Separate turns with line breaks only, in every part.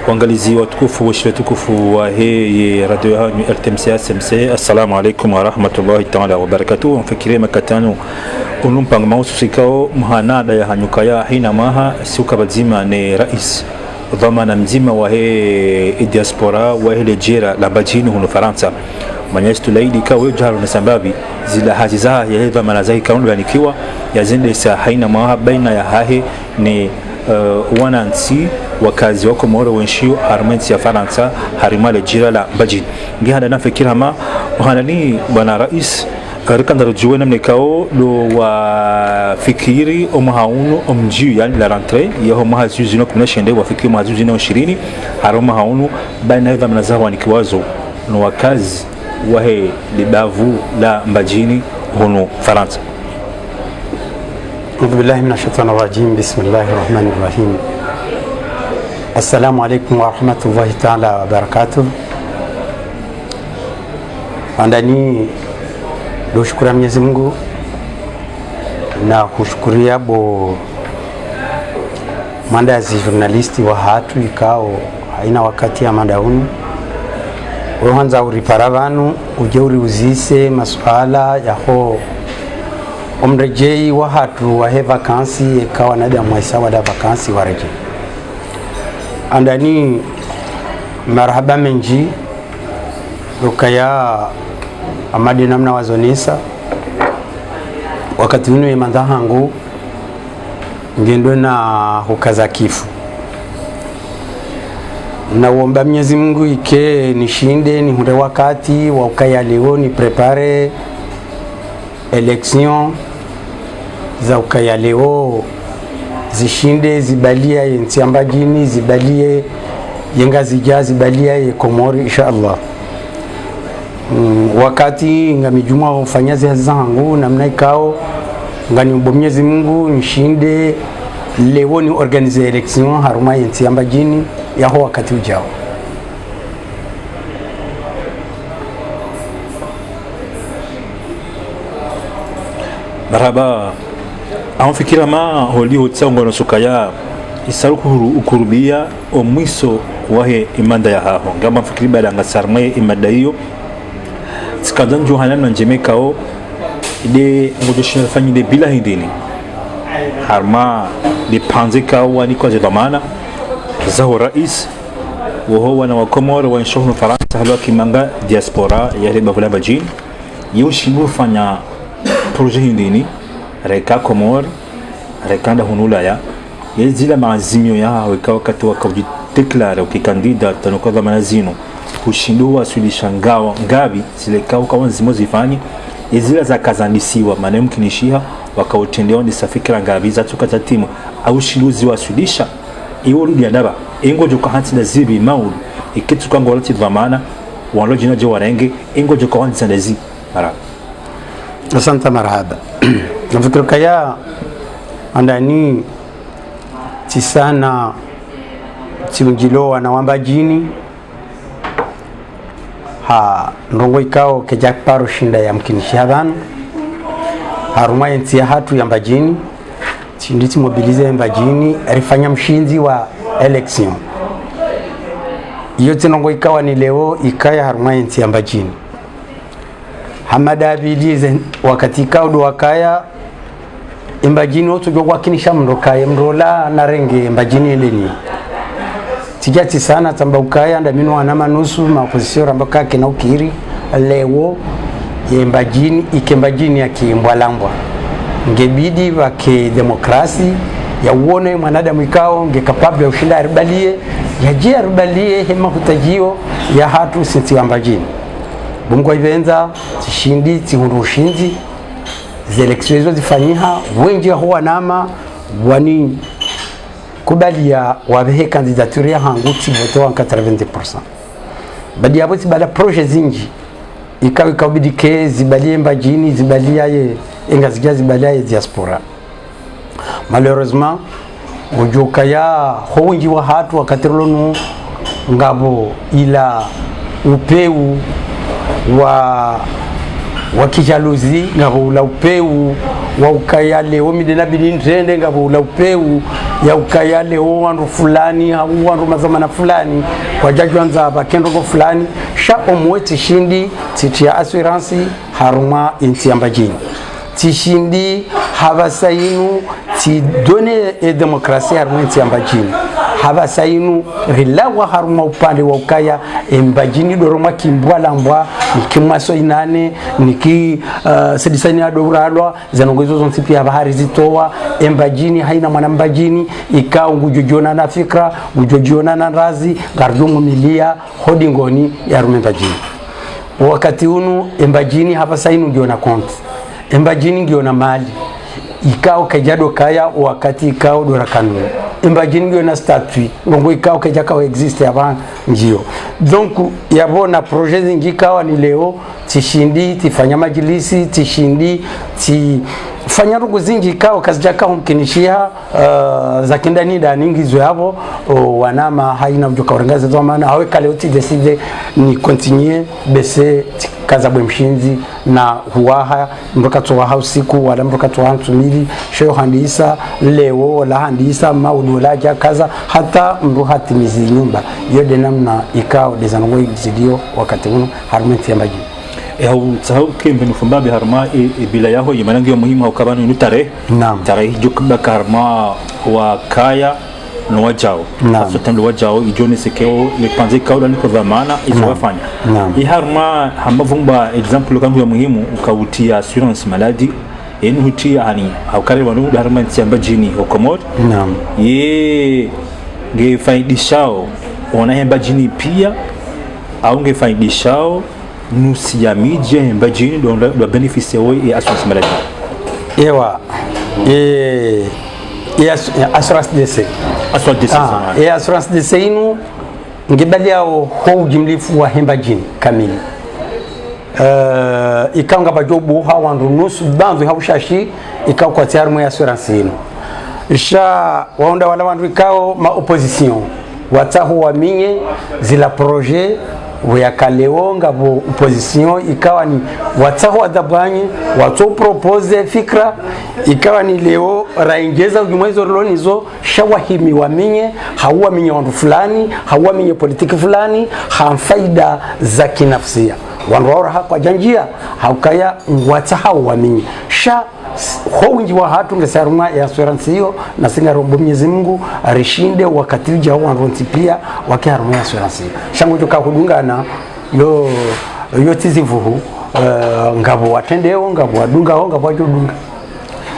Waangalizi watukufu watukufu wa hii radio yanyu RTMC SMC, assalamu alaikum wa rahmatullahi ta'ala wa barakatuh. Mfikiri makatano unumpanga maususikao mhanada ya hanyukaya hina maha suka bazima ni rais dhamana mzima wa hii diaspora wa hii jira la bajini hunu Faransa manyesi tulaidi kawe jaharu na sababi zila haziza ya hii dhamana zahi kaundu yanikiwa ya zinde sa haina maha baina ya hahe ni wanansi wakazi wako moro wenshio harmensi ya Faransa harimale jira la bajini ngihada nafikira ma uhanani bwana rais karikanda rujuwe namne kao lo wa fikiri omahaunu omjiu yani la rentrée yaho mahazuzino kuna shende wa fikiri mahazuzino 20 haro mahaunu baina hivi mnazawa nikiwazo no wakazi wahe libavu la mbajini hono Faransa.
أعوذ بالله من الشيطان الرجيم بسم الله الرحمن الرحيم السلام عليكم ورحمة الله تعالى وبركاته. Andani doshukura Mwenyezi Mungu na kushukuria bo mandazi journalisti wa hatu ikao haina wakati ya mandauni uhanza uripara vanu uje uzise masuala yaho omrejei wa hatu wa he vakansi ikawa nada mwaisa wada vakansi wareje andani marhaba menji lukaya amadi namna wazonisa wakati winu yemanza hangu ngendo na hukaza kifu na uomba Mwenyezi Mungu ike nishinde ni hunde wakati wa ukaya leo ni prepare election za ukaya leo zishinde zibalia yensiamba jini zibalie yenga zija zibalia ye Komori inshallah. Wakati ngamijuma ufanyazi hazangu namna ikao ngani Mwenyezi Mungu nishinde leo ni organize election haruma yensiamba jini yaho wakati ujao.
Marhaba amufikira ma holi hotsango no sukaya isaruku ukurubia omwiso wahe imanda ya haho ngamba mfikiri bada ngasarme imada hiyo tikadan johanan na njemekao ide ngodoshina fanyi de bila hindini harma de panzika wani kwa zamana zaho rais woho wana wa Komoro wa nshofno Faransa halwa kimanga diaspora ya riba vula bajini yoshibu fanya projet hindini reka Komoro rekanda hunula ya yezila maazimio ya weka wakati wakajideklara ukikandida tanuka dhamana zino kushindua sulishangawa ngabi zilekao kwa zimo zifanye yezila za kazandisiwa maana mkinishia wakautendea ndi safikira ngabi za tukata timu au shiluzi wasulisha iwo rudi adaba ingo joka hansi da zibi maulu ikitu kwa ngolati dhamana waloji na jo warenge ingo joka hansi da zibi mara.
Asante marhaba. Nafikiri kaya andani tisana tiungiloa na wamba jini ha ndongo ikao kejak paro shinda ya mkinishi hadhanu haruma yensi ya hatu ya mbajini tinditi mobilize mbajini rifanya mshinzi wa election yote ndongo ikawa ni leo ikaya haruma yensi ya mbajini hamada bilize wakati ikao do wakaya mbajini wotu jogwa kinisha mrokaye mrola na renge mbajini eleni tijati sana tamba ukaya ndamino wana manusu maopozisio rambaka kena ukiri lewo ye mbajini ikembajini ya kimbwalambwa ngebidi wake demokrasi ya uone mwanadamu ikao nge kapable ya ushinda aribalie ya je aribalie hema hutajio ya hatu sinti wa mbajini bungwa ivenza tishindi tihundu ushinzi zeleksuezo zifanyiha wenji ya huwa nama wani kubali ya wabehe kandidaturi ya hangu tivoto wa 80%. Badi yabo tibala proje zinji ikawi kabidi ke zibalie mbajini zibalia ye engazija zibalia ye diaspora. Malheureusement ujuka ya honji wa hatu wakatirolonu ngabo ila upeu wa kijaluzi ngabo ula upeu wa ukaya leo midena bidindrende ngabo ula upeu ya ukaya leo wandu fulani au wandu mazamana fulani kwa jajwanza bakendo go fulani sha omwe tishindi titia assurance haruma inti ambajini tishindi habasainu ti donne et démocratie haruma inti ambajini habasainu rilawa haruma upande wa ukaya embajini doroma kimbwala mbwa nikimaso inane niki sedisani adoralwa zanongozo zonsi pia bahari zitoa embajini haina mwana mbajini ikao ngujojiona na fikra ngujojiona na razi gardungu milia hodingoni ya rumembajini wakati unu embajini habasainu ngiona konti embajini ngiona mali ikao kajado kaya wakati ikao dora kanuni embajini ngiona statut ngongo ikao kajaka existe avant njio donc yabona projet zingikawa ni leo tishindi tifanya majilisi tishindi fanya rugu zingi ikao kazijaka mkinishia za kindani da ningizo yabo wanama haina mjoka urengaze za maana hawe kale uti decide ni continue bese kaza bwe mshinzi na huwaha mroka tuwaha usiku wala mroka tuwaha mtumili sheo handisa leo wala handisa maudu laja kaza hata mruha timizi nyumba yode namna ikao dezanongo izidio wakati uno harumenti ya maji
au sahau kembe nufumbabe harma bila yaho yimanangi muhimu haukabano ni tarehe jukba karma wa kaya no wajao asotan wajao ijone sekeo lepanze kaula niko dhamana ifafanya i harma hamavumba example kangu ya muhimu ukautia assurance maladi enu hutia hani haukare wanu harma tsiamba jini hokomod ye gefaidishao wanahemba jini pia au gefaidishao nusi ya media mbajini do beneficia oi assurance maladie
ewa assurance DC assurance DC inu ngibali yao ho jimlifu wa hembajini kamili ikanga bajobu hawandu nusu bandu haushashi ikao kwa tiarmu ya assurance inu isha waunda wala wandu ikao ma opposition watahu wa minye zila projet wea kaleo ngabo opposition ikawa ni wataho adabanye watu propose fikra ikawa ni leo raingeza ujumwezo rolonizo shawahimi waminye hawa minye wandu fulani hawa minye politiki fulani hamfaida za kinafsia wandu waura hapa janjia haukaya wataha waminye sha hounji wa hatu ngesaruma ya assurance hiyo na singa rombo Mwenyezi Mungu arishinde wakati ujia wanronti pia wakiharuma ya assurance hiyo shangu joka kudungana yo tizivuhu ngabo watendeo ngabo wadunga ho ngabo wajudunga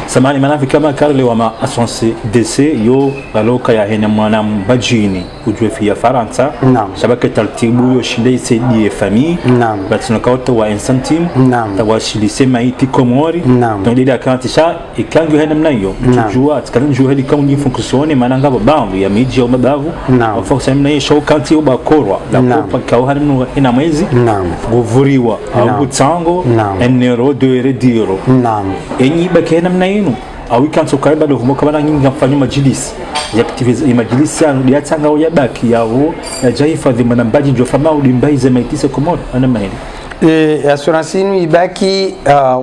samani manafi kama karle wa ma assurance DC yo baloka ya hena mwana mbajini ujue fia Faransa shabaka tartibu yo shinde isedi famille batunakauta wa incentive tawashilise maiti komori tondida kantisha ikangu hena mnayo jua atkanju heli kauni fonctionne mananga babangu ya media mabavu wa fonctionne mnayo show kanti obakorwa la popa kao harimo ina mwezi govuriwa au tsango enero de rediro enyi bakena mnayo au ikanso kaiba do vumo kabana nyingi ngafanya majilisi ya activize majilisi ya yatanga ya baki yao ya jaifadhi manambaji ndio fama ulimbaize maitise komodo ana mahali
assurance inu ibaki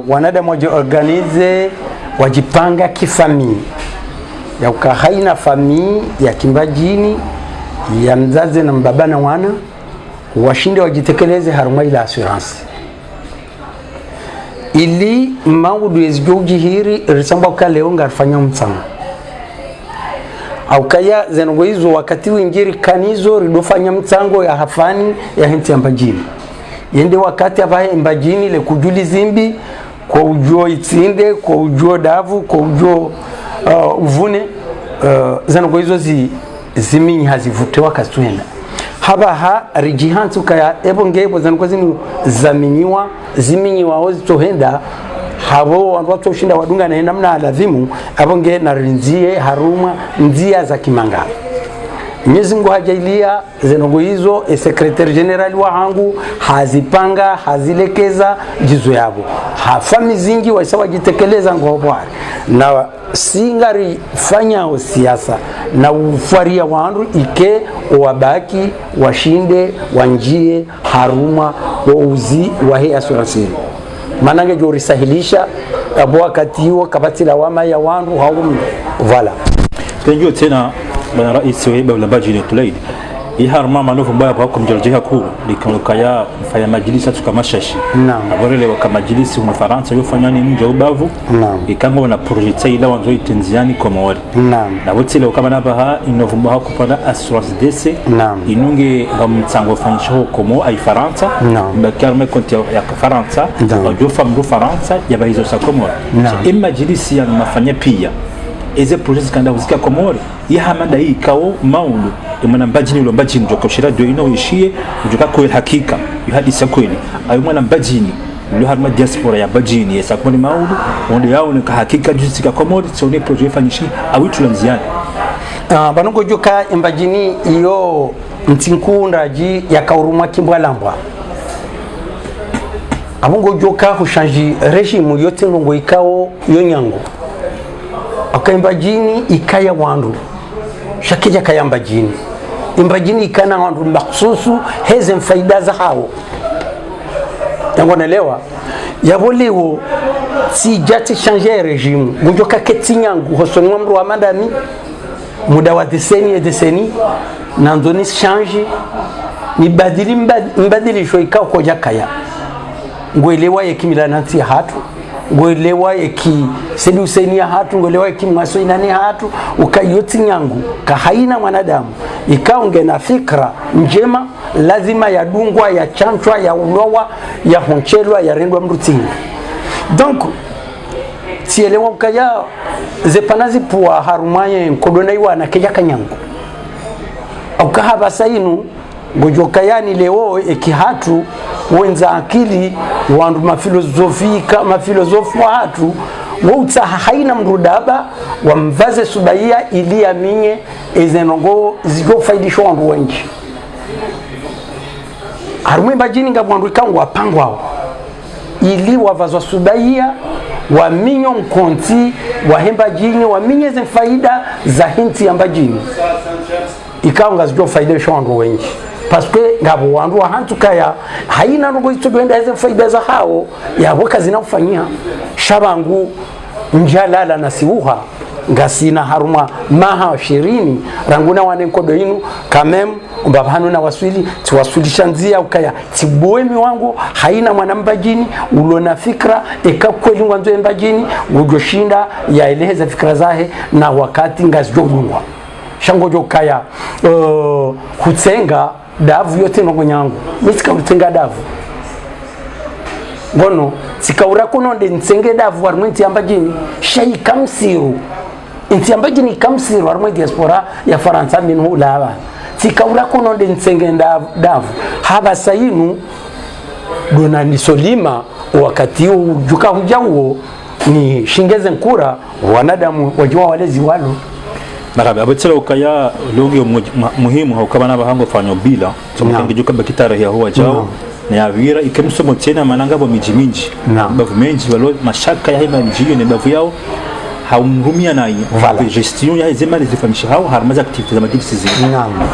wanadamu waje organize wajipanga kifamii ya ukahaina famii ya kimbajini ya mzazi na mbaba na wana washinde wajitekeleze haruma ila assurance ili maudu ezgoji hiri risamba kwa leo ngarfanya mtsama au kaya zengo hizo wakati wingiri kanizo ridofanya mtsango ya hafani ya hinti ambajini yende wakati abaye mbajini le kujuli zimbi kwa ujo itsinde kwa ujo davu kwa ujo uvune zengo hizo ziminyi hazivute wakastwenda haba ha rijihantu kaya ebongebo zanko zinu zaminyiwa ziminyiwa ozitohenda habo watu ushinda wadunga na namna lazimu abonge na rinzie haruma nzia za kimangala Mwenyezi Mungu hajailia zenongo hizo secretary general wa hangu hazipanga hazilekeza jizo yabo hafami zingi waisawa jitekeleza ngobwari na singari fanya siasa na ufaria wandu ike wabaki washinde wanjie haruma wauzi wa hii assurance manange jori sahilisha abo wakati huo kabati la wama ya wandu haum voilà
tunajua tena bwana rais wa ulambaji ni Tulaid iharma manofu mbaya kwa kumjoljeha kuu likanukaya mfanya majilisi atuka mashashi aborele waka majilisi wa Faransa yofanyani mji wa ubavu ikango wana projecte ila wanzo itenziani Komori na wote leo kama nabaha inovumba ha kupanda assurance dese inunge ngamtsango fanisho komo ai Faransa bakarme konti ya Faransa wajofa mdu Faransa yabahizo sa Komori imajilisi ya mafanya pia eze project kanda uzika Komori yahamada hii kao maulu imana mbajini ulo mbajini joka ushira do ino ishie ujoka kwa hakika yuhadisa kweli ayo mwana mbajini ulo harma diaspora ya mbajini yesa kwa ni maulu wonde yao ni hakika jusika Komori tsone project fanyishi awitu lanziani
banongo joka mbajini iyo mtinkunda ji ya kauruma kimbwalambwa abungo joka kushanji regime yote ngongo ikao yonyango akaimbajini ikaya wandu shakija kayamba jini imbajini ikana wandu maksusu heze mfaida za hao yango naelewa yabolewo si jati changer regime ngujoka ketinyangu hosoni mru wa madami muda wa deseni na ndoni change ni badili mbadilisho ikao koja kaya ngoelewa yekimila nanti hatu ngoelewa eki seduseni ya hatu ngoelewa eki mwaso inani hatu ukayoti nyangu kahaina mwanadamu ikaunge na fikra njema lazima ya dungwa ya chanchwa ya ulowa ya honchelwa ya rendwa mrutini donc sielewa ukaya zepanazi puwa harumaye mkodona iwa na keja kanyangu ukahaba sainu ngojokayani leo eki hatu wenza akili wandu mafilosofi wa hatu wauta haina mrudaba wamvaze subaia ili aminye ezenongo zigo faidisho wandu wenji harumwe mbajini nga wandu ikangu wapangwao ili wavazwa subaia waminyo mkonti wahemba jini waminye ze faida za hinti ya mbajini ikaunga zigo faidisho wandu wenji parce que ngabo wandu hantu kaya haina ngo itobenda hizo faida za hao ya wakazi na kufanyia shabangu njalala na siuha ngasina haruma maha 20 ranguna wane nkodo inu kamem mbabahanu na waswili tiwaswilisha nzia ukaya tiboemi wangu haina mwanambajini ulona fikra ekakweli ngwanzo embajini ujoshinda ya eleza fikra zahe na wakati ngazijogungwa shangojo kaya kutsenga davu yote nongo nyangu misika utenga davu ngono sikaura kuno nde nsenge davu warmenti ambajini shay kamsiru inti ambajini kamsiru warmenti diaspora ya Faransa minhu laba sikaura kuno nde nsenge davu haba sayinu dona nisolima wakati ujuka hujawo ni shingeze nkura wanadamu wajua walezi walo
maraba abetsela ukaya logi muhimu haukabana bahango fanyo bila somukange joka bakitara ya huwa jao na yavira ikemsomo tena mananga bo mijiminji bavu menji walo mashaka ya hima mjiyo ne bavu yao haumrumia nayi gestion ya zema les familles hao harmaza activité za madini sizi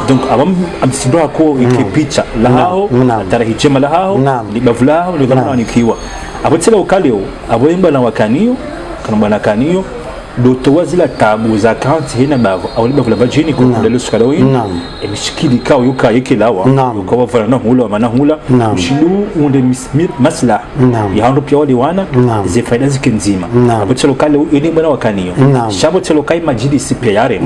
donc abam amsindo hako ikipicha la hao tarehe jema la hao ni bavu lao ni kama nikiwa abetsela ukaleo aboimba na wakaniyo kana bwana kaniyo dotowa zila tabu za kanti hina bavu awali bavu la bajini kwa kundalo sukalawi emishikili kao yuka yeke lawa yuka wafara na hula wa mana hula ushilu unde masla ya hando pia wali wana ze faida zike nzima abote lokale yoni mwana wakaniyo shabote lokai majidi sipe yare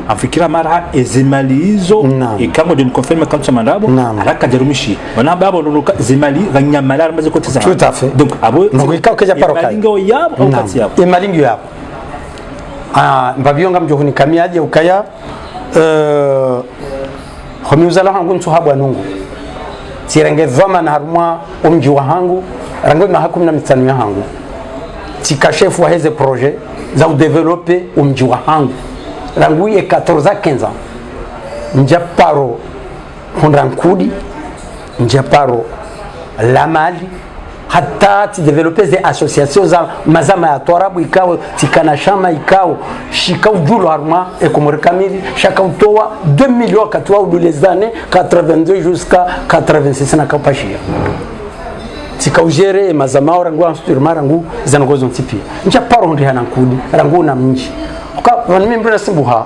afikira mara ezemali hizo ikango deni konferme kanto mandabo alaka jarumishi wana babo nunuka zemali ganyamala maze kote za donc abo
nukikao keja parokai
imalingo yabo au kati yabo
imalingo yabo mbabionga mjohuni kamiaje ukaya khomiuzala hangu nsuhabwa nungu tirenge dhama na harumwa umji wa hangu rango na hakum na mitanu ya hangu tikashefu wa heze projet za udevelope umji wa hangu rangu ye 14-15 njaparo hundrankudi njaparo la mali hata ti developer des associations za mazama ya torabu ikao tikana shama ikao shikao julo harma e komore kamili chaka utoa 2 millions katwa ou les années 82 jusqu'à 86 na kapashia tikaujere mazamao rangu anstur marangu zanagozo ntipi nja paro ndi hanankudi rangu na mnji kwa mimi mbona simbuha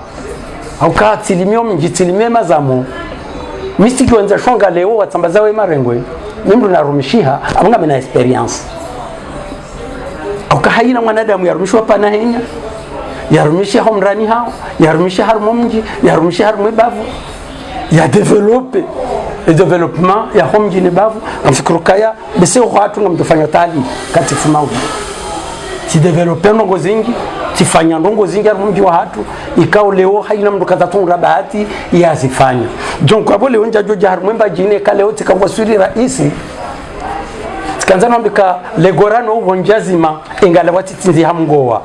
au ka tilimio mnji tilimie mazamo mistiki wanza shonga leo watambaza we marengwe mimi na rumishiha abanga mena experience au ka haina mwanadamu yarumishwa pana henya yarumisha homrani hao yarumisha harmo mnji yarumisha harmo bavu ya développer le développement ya homji ne bavu amfikuru kaya bese watu ngamtofanya tali katifu maudi si développer ndongo zingi tifanya ndongo zingi mji wa watu ikao leo haina mtu kazatunga bahati yazifanya donc kwa bole unja joja harmwemba jine kale wote kwa suri raisi tikanzana mbika legorano ubonjazima ingala watitindi hamgoa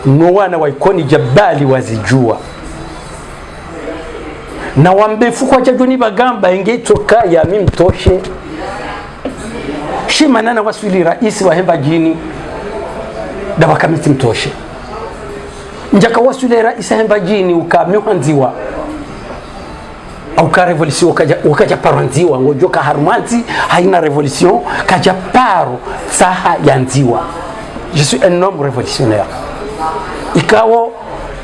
no wana wa ikoni jabali wazijua na wambefu kwa chajoni bagamba ingetoka ya mimtoshe shimanana wasuli raisi wa hemba jini da wakamiti mtoshe njaka wasuli raisi hemba jini ukamyohanziwa au ka revolution ukaja paranziwa ngojoka harmanzi haina revolution kaja paro saha yanziwa. Je suis un homme révolutionnaire ikawo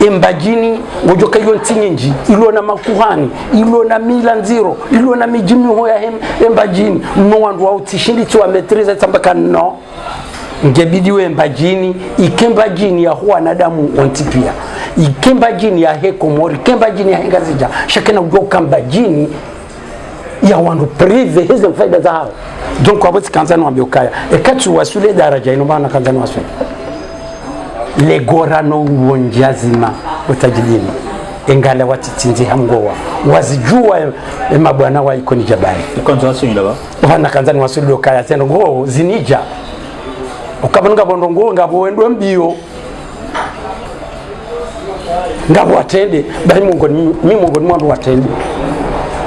embajini ngojoka yonti nyinji ilo na makuhani ilo na mila nziro ilo na mijimi hoya embajini no wandu wa utishindi tu ametriza tambaka no ngebidi we embajini ikembajini ya huwa nadamu ontipia ikembajini ya hekomori ikembajini ya hengazija shakena ujoka mbajini ya wandu prive hizo faida za hao donc kwa bosi kanzani wambiokaya ekatu wasule daraja inomana kanzani wasule legorano uonjazima utajidini engala watitinzi hamgowa wazijua mabwana wa ikoni jabari
kwanza wasinda ba
wana kanzani wasule kaya tena ngo zinija ukabonga bondongo ngabo wendo mbio ngabo atende bali mungo ni mwandu atende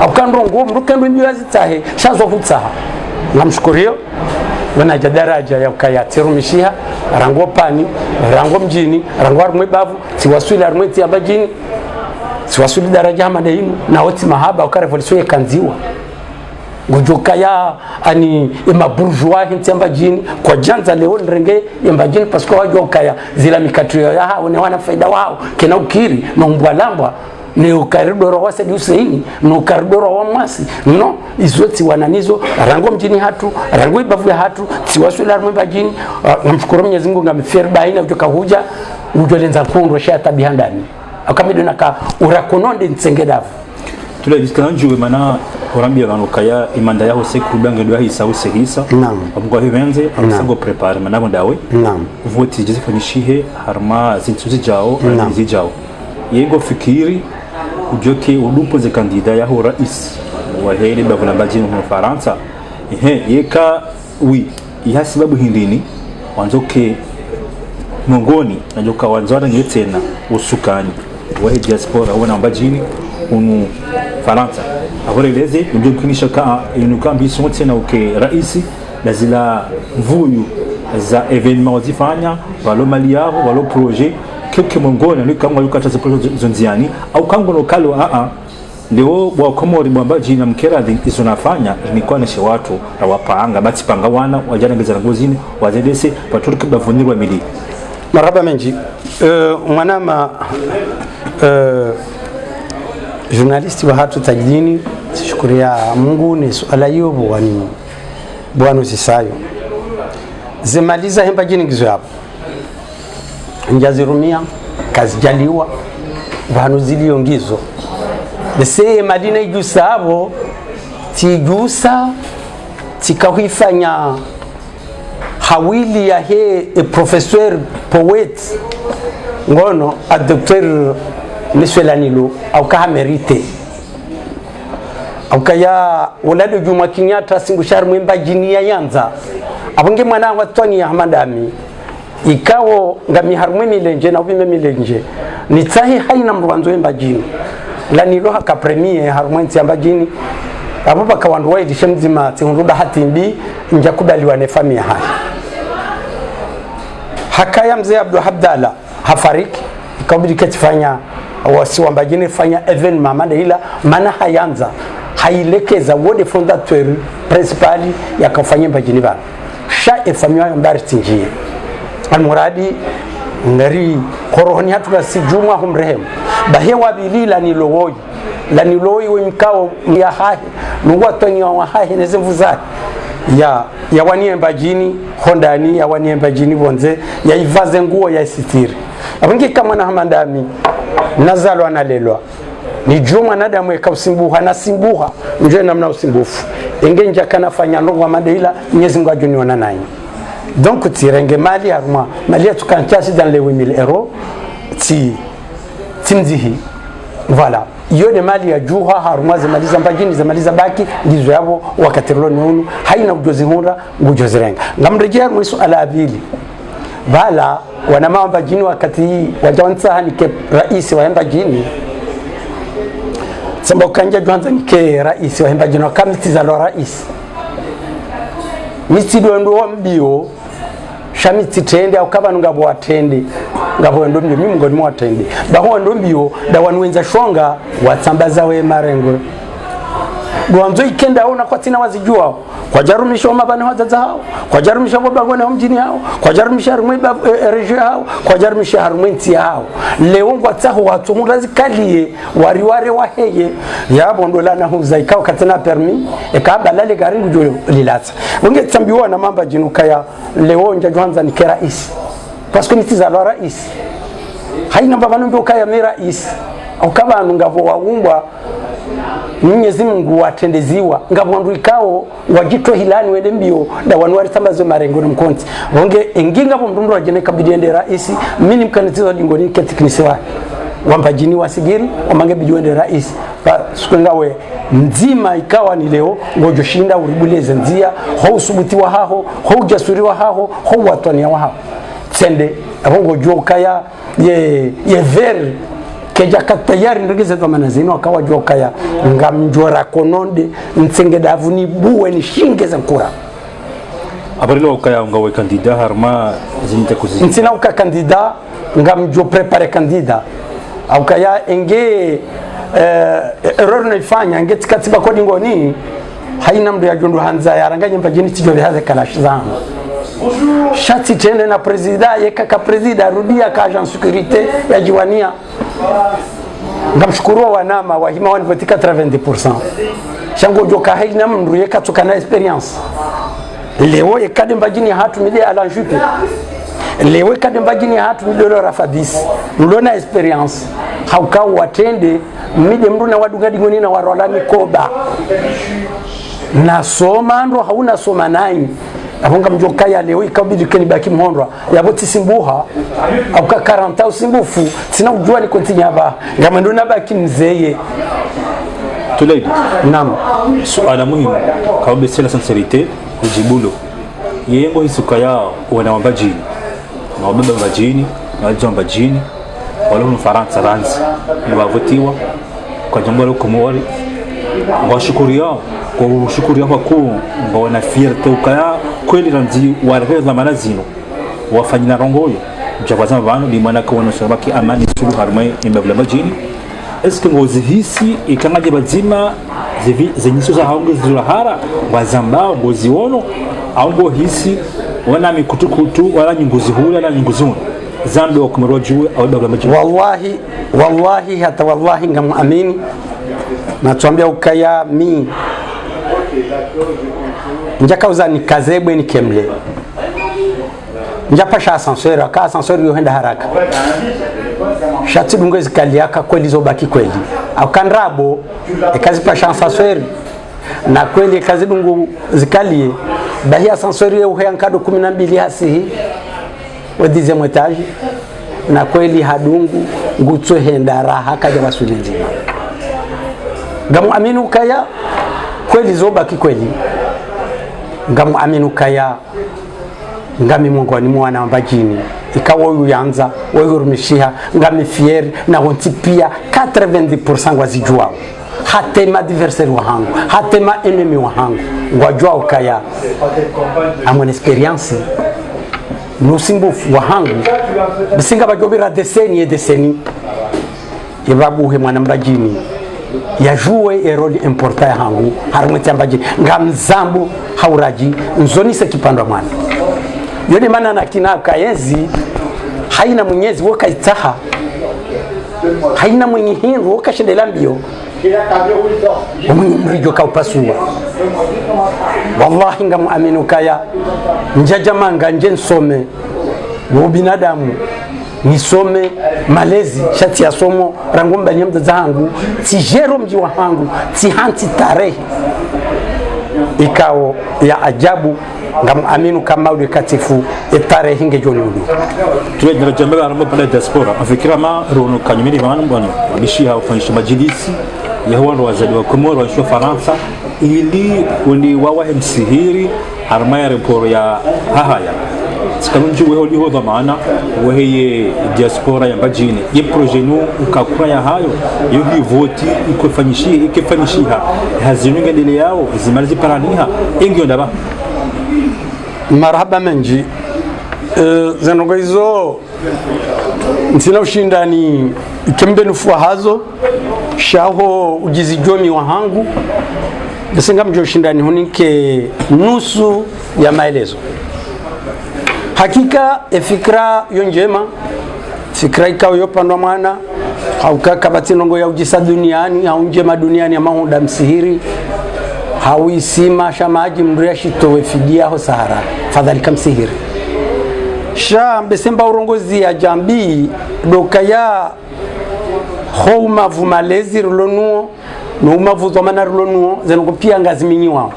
akandongo mrukendo mbio azitahe shazo kutsaha namshukurio wana jadaraja ya kaya tirumishiha rango pani rango mjini rango armwe bavu siwasuli armwe ti abajini siwasuli daraja madaimu na oti mahaba ukare revolution yakanziwa ngojoka ya ani ema bourgeois hintemba jini kwa janza leo nrenge embajini pasko wajoka ya zila mikatrio ya hao ne wana faida wao kena ukiri no mbwalambwa ne ukaridoro wase diuseini no ukaridoro wa masi no izoti wananizo rango mjini hatu rango ibavu ya hatu siwasula rumba jini namshukuru Mwenyezi Mungu ngamfier baina kutoka huja ujolenza kundo shata bihandani akamido naka urakononde nsengedavu
tula diskanjwe mana orambia banokaya imanda yaho se kubange ndo hisa usehisa abwo hibenze abasango prepare manabo dawe voti jeze fanishihe harma zintuzi jao anizi jao yego fikiri ujoke udupo ze kandida yaho rais wa hele babuna bajini mu Faransa yeka wi ihasi babu hindini wanzoke mongoni najoka wanzwana ngetena usukani wa diaspora wana bajini unu Faransa avoreleze ndio kunisha ka inukambi sonte na uke raisi lazila vuyu za evenement zifanya walo mali yao walo projet keke mongoni ni kama yuko ataza projet zonziani au kango lokalo ndio wa komori mwamba jina mkeradi isonafanya ni kwa neshe watu na wapanga bati panga wana wajana ngeza ngozini wazedese waturuke bavunirwa mili
maraba menji mwanama journalist wa hatu tajidini shukuria Mungu ni suala hiyo bwani bwana usisayo zemaliza hemba jini gizo hapo njazirumia kazijaliwa bwana ziliongizo bese madina ijusa hapo tijusa tikahuifanya hawili ya he professeur poet ngono a docteur Monsieur Lanilo au ka merite au kaya ulado Juma Kenyatta singushar mwemba jini ya yanza abonge mwana wa Tony ya Hamadami ikawo ngami harumwe milenje na ubime milenje ni tsahi haina mwanzo wemba jini Lanilo haka premier harumwe ntiyamba jini abo bakawandu wa edishem zima tinruda hatimbi njakubaliwa ne famia hai hakaya mzee Abdul Habdala hafariki ikabidi katifanya wasi wambajini fanya event mama ila mana hayanza hailekeza wode fondateur principali yakafanya mbajini bana sha efamia mbari tinjie almuradi ngari korohoni hatu basijumwa humrehemu bahewa bilila ni lowoi wemkao ya hahe nungwa toni wa hahe nezemvuza ya wanie mbajini hondani ya wanie mbajini bonze ya ivaze nguo ya sitiri abingi kama na hamandami nazalo analelwa ni juma nadamu ekausimbuha na simbuha nje namna usimbufu engenja kana fanya ndongo madeila Mwenyezi Mungu ajuniona naye donc tirenge mali harma mali tukanchasi dans les 8000 euros timzihi voilà iyo de mali ya juha harma zamaliza mbajini zamaliza baki ndizo yabo wakati roni hunu haina ujozi hunda ujozi renga ngamrejea mwisu ala abili bala wana mamba jini wakati wajawansa ni ke rais wa hemba jini samba ukanja juanza ni ke rais wa hemba jini wakamiti za lo rais miti doendo wa mbio shamiti tende au kaba ngabo watende ngabo ndo mbio mimi ngoni watende baho ndo mbio da wanwenza shonga watsambaza we marengo Duanzo ikenda ona kwa tina wazijua kwa jarumisha wa mabani wazaza hao kwa jarumisha wa bagone wa mjini hao kwa jarumisha harumwe reje hao kwa jarumisha harumwe nti hao leo ngwataho watu murazi kalie wariware waheye ya bondola na huza ikao katena permis ekaba lale garingu jo lilata unge tambiwa na mamba jinuka ya leo nja juanza ni kera isi parce que nitiza lo rais haina baba ndo kaya mera isi au kaba ngavo waumbwa Mwenyezi Mungu watendeziwa ngabwandu ikao wajito hilani wende mbio da wanwari tambazo marengo mkonti wonge enginga bomndu wajene kabidende rais mini mkanitizo lingoni ketiknisi wa wambajini wasigiri wamange bidiwende rais pa sukengawe nzima ikawa ni leo ngojo shinda uribuleze nzia ho usubutiwa haho ho ujasuriwa haho ho watwania haho tsende abongo jokaya ye ver keja katayari ndegeze za manazino akawa jokaya ngamjora kononde nsenge davuni buwe ni shingeza nkura
abarilo ukaya ngawe kandida harma zinite kuzi
nsina uka kandida ngamjo prepare kandida au kaya enge error naifanya nge tikatiba kodi ngoni haina mdu ya jondo hanza yaranganye mpajini tijo vihaze kalash zangu shati tende na presida yeka ka presida rudia ka agent sécurité ya jiwania ngamshukuru wanama wahima wanipatika 90% shango joka haina mndu yeka tukana experience leo yekade mbajini hatu mide ala jupe leo yekade mbajini hatu mide lo rafadis mlona experience hauka watende mide mndu na wadunga dingoni na warola mikoba na soma ndo hauna soma nai abonga mjoka ya leo ikabidi keni baki mhondwa yaboti simbuha abuka 40 usimbufu sina ujua ni kontinya ba ngama ndo nabaki mzeye
Tulaidi
nam
suala muhimu kaombe sela sincerite kujibulo yengo hisuka yao wana wambajini na wabeba mbajini na wajua mbajini wala mfaransa ranzi ni wavotiwa kwa jambo la kumwari washukuri yao kwa ushukuri yao kwa wana fierté ukaya kweli ranzi warekeza manazino wafanyina rongoyo mchakwaza bano limana kwa wanashabaki amani sulu harmai imbabla majini eske ngozi hisi ikangaje bazima zenyiso za haunge zilahara wazamba ngozi wono au ngo hisi wana mikutukutu wala nyunguzi hula na nyunguzi wono zambe wa kumeroju au dabla majini
wallahi hata wallahi ngamuamini na tuambia ukaya mi njaka uzani kazebwe ni kemle njapasha ascenseur aka ascenseur yohenda haraka shati dungo zikaliaka kweli zobaki kweli akanrabo ekazipasha ascenseur na kweli ekazidungu zikalie bahi ascenseur yo yankado 12 hasihi wa 10e etage na kweli hadungu ngutso henda raha kaja wasuli nzima ngamu aminu kaya kweli zobaki kweli ngamu aminu kaya ngami Mungu ni mwana mbajini ikawa huyu yanza wewe rumishiha ngami fier na wontipia 90% wazijua hatema adversaire wangu hatema enemy wangu ngwajua ukaya amon experience nusimbufu wangu bisinga bajobira deseni ibabuhe mwana mbajini ya jouer role important hangu harumwe tambaje ngamzambu hauraji nzoni se kipandwa mwana yone maana na kina kayenzi haina mwenyezi woka itaha haina mwenye hindu woka shendela mbio mrijo kaupasua wallahi ngamu aminu kaya njajamanga nje nsome wo binadamu nisome malezi shati ya somo rangomba nyamda zangu tijero mji wa hangu tihanti tarehe ikao ya ajabu ngam aminu kama ule katifu etare hinge joni ulu
tuwe nila jambega aramba pala diaspora afikira ma rono kanyumini vanu mbwana wabishia ufanyisha majilisi ya huwa wazadi wa Komoro wanisho Faransa ili wani wawa msihiri harma ya reporo ya hahaya sikanunji weho liho dhamana weheye diaspora ya mbajini ye projenu ukakura ya hayo yogi voti ikifanyishiha hazinunga dele yao zimalizi paraniha ingi ondaba
marhaba menji zenongo hizo ntina ushindani ikembe nufuwa hazo shaho ujizijomi wa hangu desenga mjo ushindani hunike nusu ya maelezo hakika efikra yonjema fikra ikao yopandwa mwana haukaka batinongo ya ujisa duniani haunjema duniani ya mahunda msihiri hauisima shamaji mduya shitowe fidia ho sahara fadhalika msihiri sha mbesemba urongozi ya jambi dokaya houma vumalezi rulonuo no umavu zomana rulonuo zenongo pia ngaziminyi wao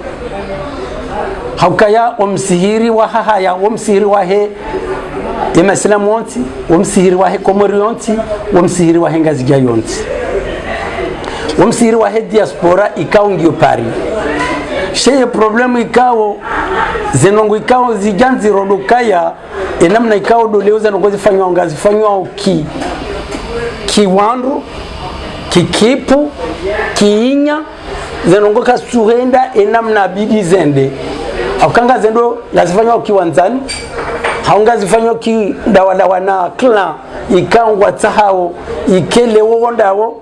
haukaya omsihiri wa hahaya omsihiri wa he emasilamu onti omsihiri wa he komori onti omsihiri wa he ngazija yonti omsihiri wa he diaspora ikao ngio pari sheye problemu ikao zenongo ikao zijanzi rodokaya enamna ikao doleo zenongo zifanywa ngazifanywa kiwandu kikipu kiinya zenongo kasuhenda enamna bidi zende akanga zendo lazifanywa kiwanzani haunga zifanywa ki dawadawa na clan ikangwa tahao ikele wondawo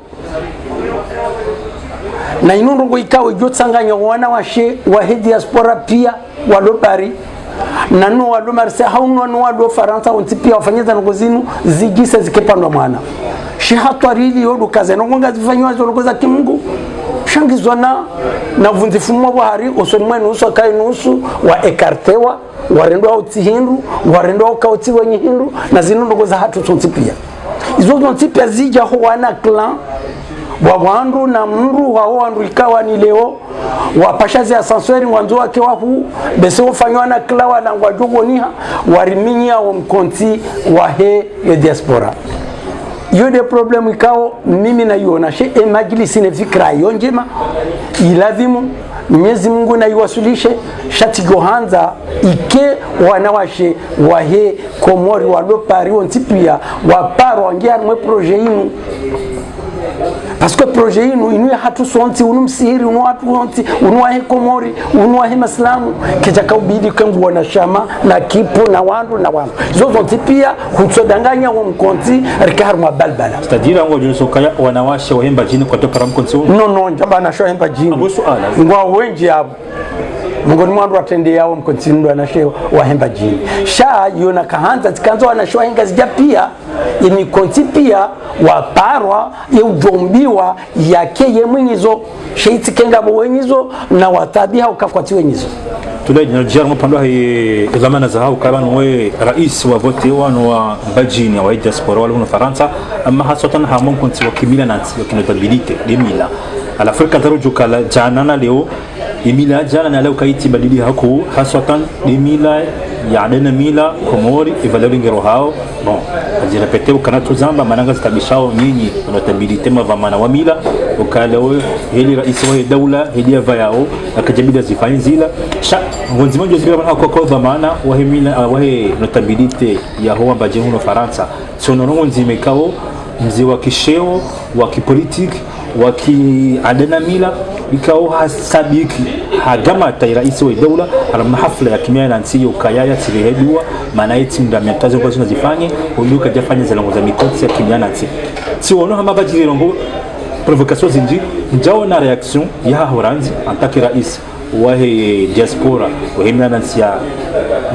na inungu ikawe jotsanganya wana washe wa diaspora pia walobari nanu wado marse hauno no wado Faransa ontipia wafanyeza ngozinu zigisa zikepandwa mwana shi hatwarili yodu kaze no ngonga zifanywa zolokoza kimungu shangizwa na vunzifumo bahari osomwenu uso kai nusu wa ekartewa warendo au tihindu warendo au kauti wenye hindu na zinundu za hatu tontipia izo tontipia zija ho wana clan wawandu na mru wa wandu ikawa ni leo wapashazi ascenseur wanzo wake wahu bese ufanywa na klawa na ngwajogoniha wariminya wa mkonti wa he ya diaspora yode problemu ikao mimi na yona she majlisi ne fikra yonjema ilazimu Mwenyezi Mungu na iwasulishe shati gohanza ike wanawashe wahe Komori walopari ontipia waparo wangia mwe projet inu parce que projet inu hatu sonti unu msihiri unu hatu sonti unu wahe Komori unu wahe maslamu keja kaubidi kengu wana shama na kipo na wandu zozo tipia hutsodanganya wa mkonti rikahar mwa balbala
c'est-à-dire ngo juniso kaya wanawashe wahemba jini kwa topara mkonti
no njamba na sho hemba jini ngwa wenji hapo mungoni mwandu atende yao mkontindu anashewa wahemba jini sha yona kahanza tikanzo wanashewa henga zija pia ini konti pia waparwa ye ujombiwa yake ye mwenyizo sheiti kenga bo wenyizo na watabiha ukakwati wenyizo
tulai nirjia mpando hai zamana za hao kabano we rais wa vote wano wa bajini wa diaspora wala una Faransa amma hasatan hamon konti wakimila nanti wakinotabilite demila ala Afrika tarujuka la janana leo Emila jana na leo kaiti badili hako haswatan demila ya adena mila Komori evaleri ngero hao bon ajirepete ukanatu zamba mananga zitabishao nyinyi unatabilite mavamana wa mila ukalewe hili rais wa dawla hili yao akajabida zifanye zila sha ngonzimo jozibira bana kwa dhamana wa mila wa notabilite ya huwa bajeni no Faransa sonorongo nzimekao mzi wa kisheo wa kipolitiki wa kiadena mila ikao hasabiki hagama tairaisi wa dawla ala mahafla ya kimya na nsiyo kayaya tirehedua maana iti ndametazo kwa zina zifanye uluka jafanye za longo za mikoti ya kimya na nsi si wono hama bajiri longo provocation zinji njao na reaction ya Horanzi antaki rais wahe diaspora wahemia nansi ya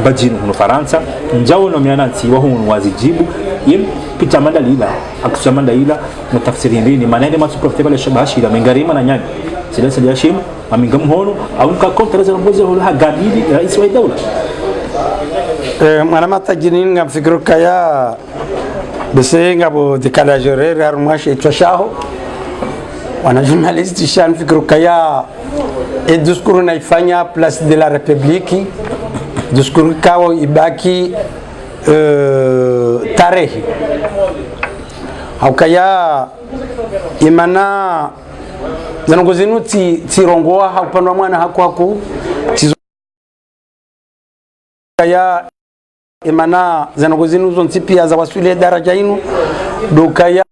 mbajini hunu Faransa njao no mianansi wahunu wazijibu yem picha manda lila akusha manda ila mutafsiri ndini manende masu profitable ya shabashi ila mengarima na nyani sila sila shimu amingamu hono au nka kontreza na mboze hulu hagamili rais wa daula
mwana matajini nga mfikiru kaya bese nga bo decalage horaire harumwashi itwa shaho wana journalisti shan fikiru kaya e discours naifanya place de la République discours kao ibaki tarehi haukaya imana zanongozinu tirongoa haupandwa mwana haku kaya imana zanongozinu zonti pia za wasule daraja inu dokaya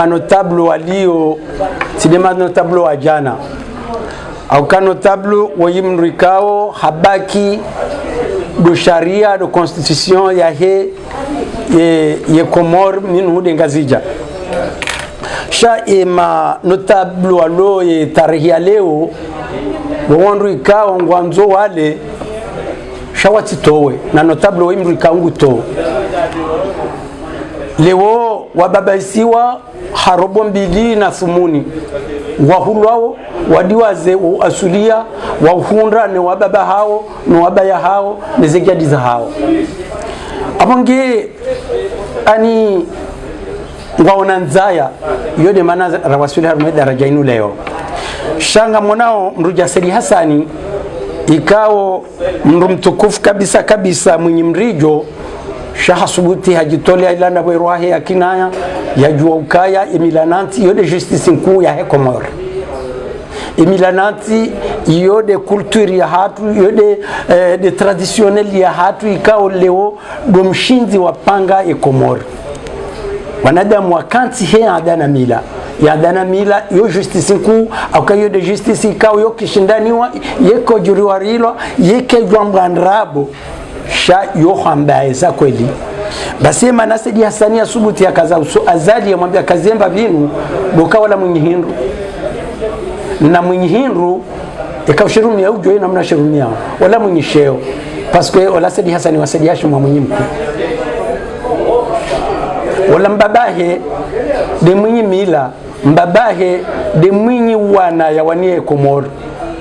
notable walio sidema notable wa jana au ka notable wayimrikao habaki do sharia do constitution ya he ye Komor minu de ngazija sha ema notable walo ye tarehe leo wondrikao ngwanzo wale shawati towe na notable wayimrikao nguto leo wababaisiwa harobo mbili na thumuni wahulwao wadiwaze asulia wahundra ne wababa hao ne wabaya hao ne zegadiza hao abonge ani ngwaona nzaya yode mana rawasuli harume daraja inu leo shanga mwanao mruja Sedi Hasani ikao mndu mtukufu kabisa kabisa mwenye mrijo shaha subuti hajitolea ilanda bweruahe ya kinaya ya jua ukaya emilananti yode justice nkuu ya Komor emilananti yode culture ya hatu yode de traditionnel ya hatu ikao leo do mshinzi wa panga Komor wanadamu wakanti he adana mila ya adana mila yo justice nkuu au yode justice ikao yo kishindaniwa yeko juriwarilo yeke jwamgandrabo sha yo hambaye za kweli basi mana Sedi Hasani asubuti ya kaza uso azali yamwambia kazemba binu boka wala mwenye hindu na mwenye hindu ikaushirumi ya ujo na mna shirumi yao wala mwenye sheo paske wala Sedi Hasani wa Sedi Hashim wa mwenye mkuu wala mbabahe de mwenye mila mbabahe de mwenye wana ya wanie Komor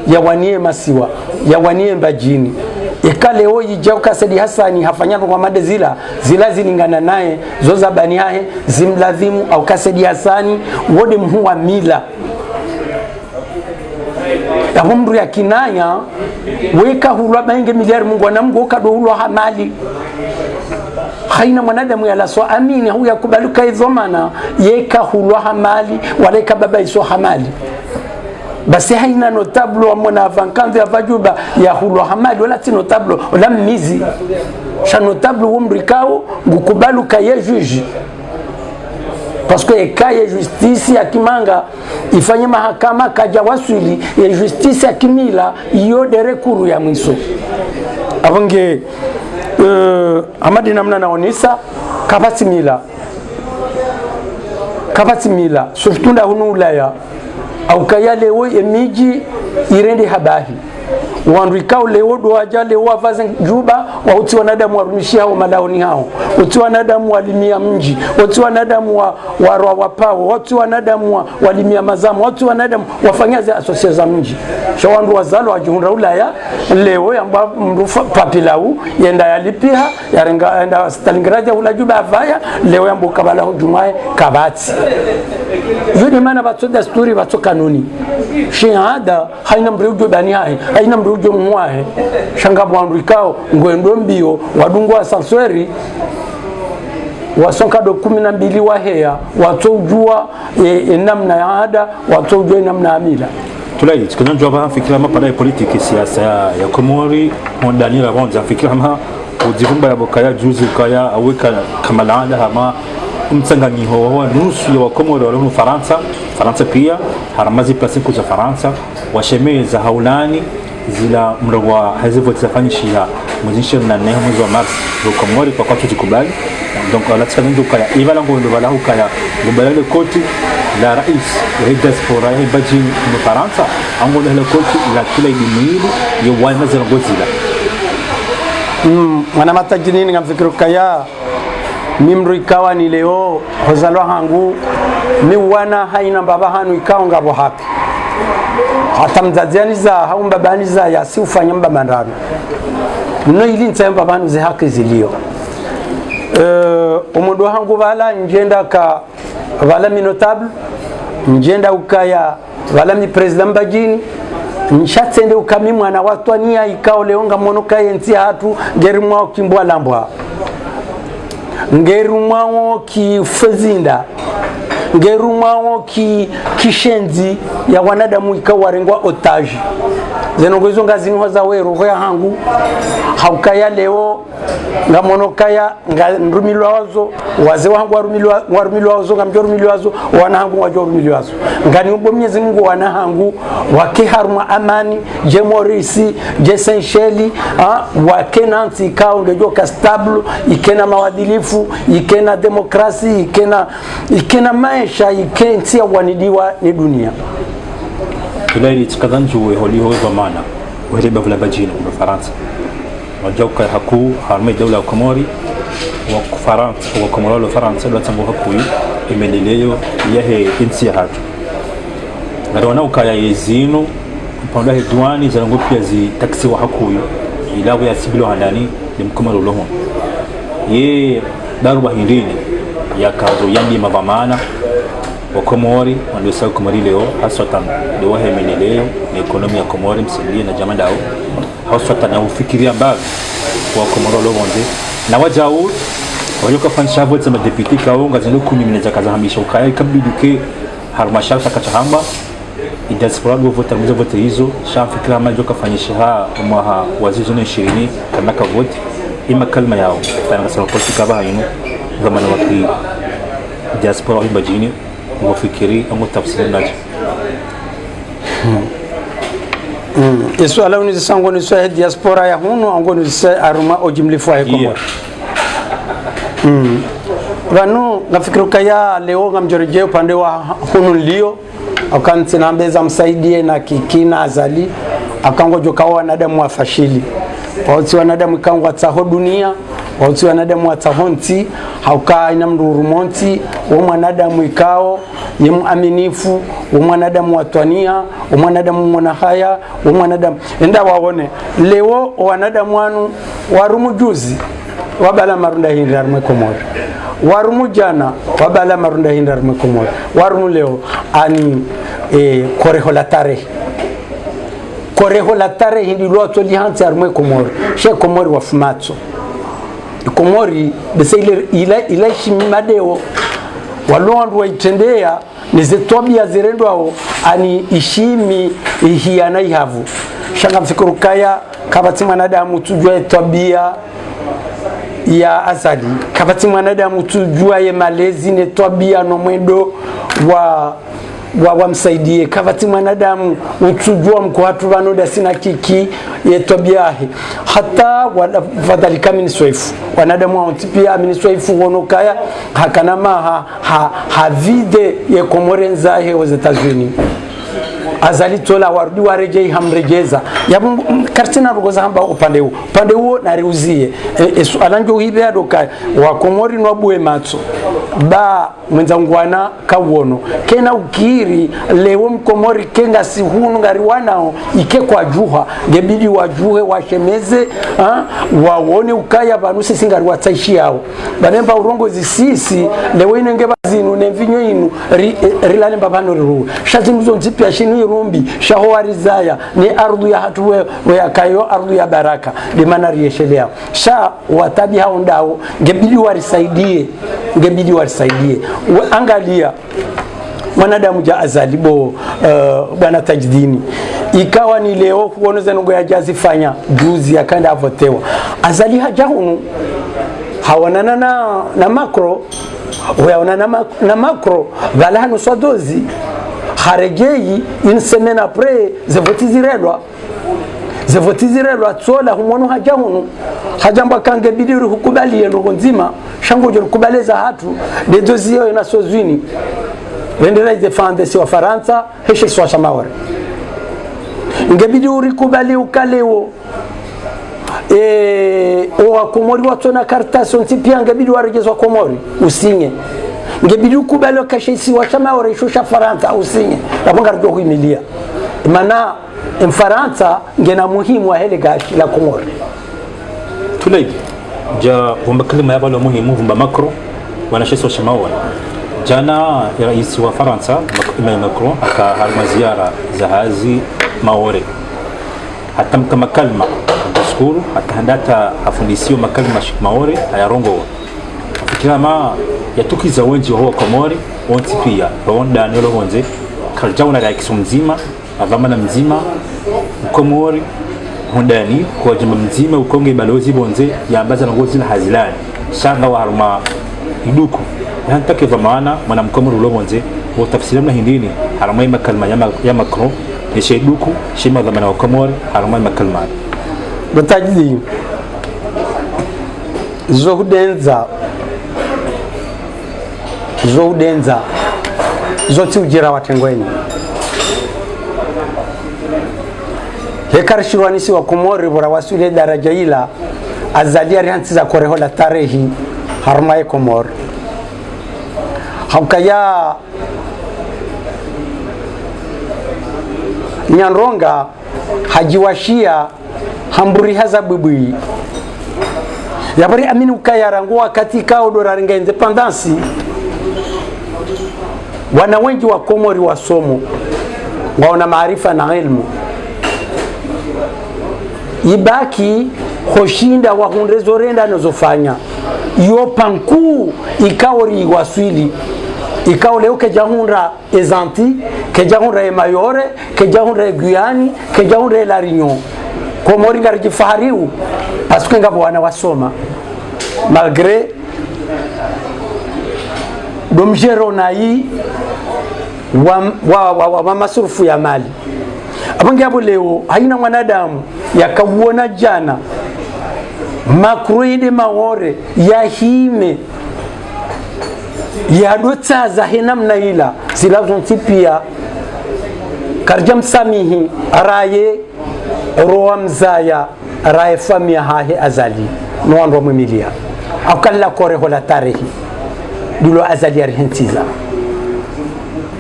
ya wanie masiwa ya wanie mbajini ikale oyi jauka Sedi Hasani hafanyako kwa made zila zilingana naye zoza bani hahe zimlazimu au ka Sedi Hasani wode mhuwa mila ya humru ya kinaya weka hulwa bainge miliari mungu wanamgu ukado hulwa hamali haina mwanadamu ya laso amini huya kubaluka izomana yeka hulwa hamali waleka baba iso hamali basi haina notable wa mwana avankanzi ya vajuba ya hulwa hamali wala ti notable wala mizi sha notable wumrikao ngukubaluka ye juji parce que ekaye justice ya kimanga ifanye mahakama kaja wasuli ya justice ya kimila yode rekuru ya mwiso avonge amadi namna naonisa kabati mila surtunda hunu ulaya au kaya leo emiji irende habahi wanrikao leo doaja leo wavaze juba wauti wanadamu warumishia hao malaoni hao uti wanadamu walimia mji uti wanadamu warwa wapao uti wanadamu walimia mazamu uti wanadamu wafanyaze asosia za mji shawandu wazalo wajihunda ulaya leo yamba mrufa papilau yenda yalipiha yarenga enda Stalingrad ula juba avaya leo yamba kabala hujumae kabati yudi mana bato dasturi bato kanuni shihada haina mrujo bani haina mrujo mwahe shanga bwanrikao ngwendo mbio wadungwa sansweri wasonka do 12 waheya watojua namna ya ada watojua namna ya mila
tulai tukanjua ba fikira mapana politiki siasa ya Komori on Daniel Aronza fikira ma ujivumba ya bokaya juzi kaya aweka kama laada hama msanganyiho wa nusu ya Wakomori wale Faransa pia haramazi plasiku za Faransa washemeza haulani zila mrogwa hazivo tafanyishia mwezi 24 mwezi wa Mars kwa Komori kwa kwatu jikubali donc alatika ndio kaya ivala ngondo bala ukaya ngobala le koti la rais ya diaspora ya bajini Mfaransa angola la koti la kila idimili ya wana za ngozila
mwana matajinini ngamfikiru kaya mimru ikawa ni leo hozalwa hangu mi wana haina baba hanu ikawa ngabo haki hata mzazianiza hau mbabaniza ya si ufanya mbabandano no ili ntaye mbabanu ze haki zilio umudu hangu vala njenda ka vala mi notable njenda ukaya vala mi president bajini nshatsende ukami mwana watwania ikao leonga monoka yenzi hatu ngeri mwao kimbwa lambwa ngeri mwao kifezinda ngeri mwao kishenzi ya wanadamu ikao warengwa otage zenongozo ngazini hoza weru hoya hangu haukaya leo ngamonokaya ngamrumilwa wazo waze wangu warumilwa wazo ngamjorumilwa wazo wana hangu wajorumilwa wazo ngani ubwo Mwenyezi Mungu wana hangu wakiharuma amani je Morisi je Sensheli wakenanti ikao ngejoka stable ikena mawadilifu ikena demokrasi ikena maisha ikentia wanidiwa ni dunia
Ilaili tikadanju holi ho zamana wahriba vla bajina kwa Faransa wajoka haku harme dawla ya Komori wa Faransa wa Komoro la Faransa la tangu haku imendeleo yahe insi ya hatu ngadona ukaya yezino panda hedwani zango pia zi taksi wa haku ilawe ya sibilo handani limkomoro lohon ye daruba hindini ya kazo yandi mavamana wa Komori ndio sawa Komori leo hasatan ndio wahemeneleo na ekonomi ya Komori msilie na jamaa dao hasatan na ufikiria mbali wa Komoro leo bonde na wajao walioka fanisha vote za deputy kaonga zino 10 mineza kaza hamisha ukaya ikabiduke harmasha takachahamba diaspora go vote mzo vote hizo shafikira majo kafanyisha mwaha wazizo na 20 kama ka vote ima kalma yao tanga sala politika baino zamana wakati diaspora hibajini wafikiri au tafsiri naje
Yesu ala unizi sango ni swa diaspora ya hunu ango ni swa aruma ojimlifu ya Komoro Vanu ngafikiru kaya leo ngamjorejea upande wa hunu lio akanti nambeza msaidie na kikina azali akangojo kawa wanadamu wafashili wauti wanadamu ikangwa tsaho dunia wauti wanadamu watahonti hauka ina mrurumonti wa mwanadamu ikao ye muaminifu wa mwanadamu watwania wa mwanadamu mwanahaya wa mwanadamu enda waone leo wanadamu wanu warumu juzi wabala marunda hindar Komoro warumu jana wabala marunda hindar Komoro warumu leo ani koreho la tare hindi loto lihanti armwe Komoro she Komori wafumatso Komori bese ile shimimadeo walondu waitendea nizetwabia zirendwao ani ishimi ihiana ihavu shanga mfikuru kaya kabati mwanadamu tujua tabia ya azali kabati mwanadamu tujua ye malezi ne tabia no mwendo wa msaidie kabati mwanadamu utujua mko watu wanoda sina kiki ye tabiahi hata wadhalika miniswaifu wanadamu wa pia miniswaifu wonokaya hakana maha havide ye Komorenza he wa Etats-Unis azali tola warudi warejei hamrejeza yabu kartina rugoza hamba upande huo na riuzie alanjo hibe adoka wa Komori no buwe matso ba mwenzangwana kawono kena ukiri lewo Mkomori kenga si hunu ngari wanao ike kwa juha gebidi wajuhe washemeze waone ukaya banusi singari wataishi yao banemba urongo zisisi lewo ine ngeba zinu nemvinyo inu rilale mbabano riru shazimuzo nzipya shinu rumbi shaho warizaya ni ardhi ya hatu we akayo ardhi ya baraka limana rieshelea sha watabi hao ndao gebidi warisaidie angalia mwanadamu ja azalibo bwana tajdini ikawa ni leo kuoneza nungo ya jazi fanya juzi akanda avotewa azali hajahunu hawanana na makro wayaona na makro valano swadozi haregei une semaine après zevotizirelwa tsola humono hajamba kange bidiri hukubali ndongo nzima shango jo kubaleza hatu de dozio na sozwini rendera defende si wa Faransa heshe swa shamawari ngebidi urikubali ukaleo o Komori watona kartason tipia ngebidi warejezwa Komori usinye ngebidi ukubali kashisi wa shamawari shusha Faransa usinye labonga rjo huimilia mana Faransa ngena muhimu wa hele gashi la Komori
tulei ja wambakalima yaba lo muhimu vumba makro wanasheswa shamawari jana rais wa Faransa Emmanuel Macron akaharma ziara za hazi Maore hatamka makalma diskuru atahandata afundisio makalma shik Maore ayarongo fikira ma yatukiza wenji wa Komori onti pia ronda nelo honze kaljauna ya kisumzima avama na mzima Komori hondani kwa jamba mzima ukonge balozi bonze yambaza na ngozi na hazilani shanga wa harma iduku hantake vamana mwana Komori ulobonze utafsiri na hindini harma makalma ya Macron yesheduku shima dhamana wa Komori harma makalma
batajidi zohudenza zoti ujira watengweni hekarishwanisi wa Komori bora wasule daraja ila azalia rihansi za korehola tarehi harma ya Komori haukaya nyanronga hajiwashia hamburi haza bubui yabari amini ukayarangu wakati kao doraringa independence wana wengi wa Komori wasomo waona maarifa na ilmu ibaki hoshinda wahundezo renda nozofanya yopanku ikawori waswili ikao leo kejahunra ezanti kejahunra e Mayore kejahunra e Guyani kejahunra e La Réunion Komori ngariji fahariu parce que ngabo wana wasoma malgré domjero nayi wa masurufu ya mali abangi abo leo haina mwanadamu yakauona jana makruide Maore yahime yadotsaza henamna ila zilazontipia karjam samihi araye roa mzaya araye famia hahe azali nwando mwimilia akalla korehola tarehi dulo azali arhentiza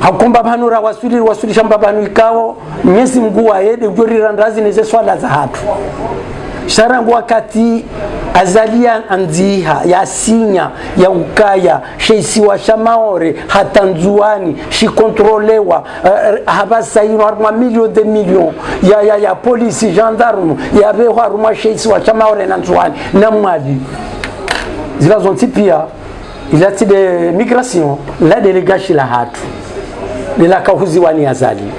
hakumba banura wasuli shamba banu ikao Mwenyezi Mungu aende ujorira ndazi neze swala za hatu sharangu wakati azalia anziha ya sinya ya ukaya sheisi wa Shamaore hata nzuani shi kontrolewa habasa ino haruma milioni de milioni ya polisi gendarme ya beho haruma sheisi wa Shamaore na nzuani na mwadi zilazonti pia ilati de migration la delegashi la hatu nila kahuzi wani azali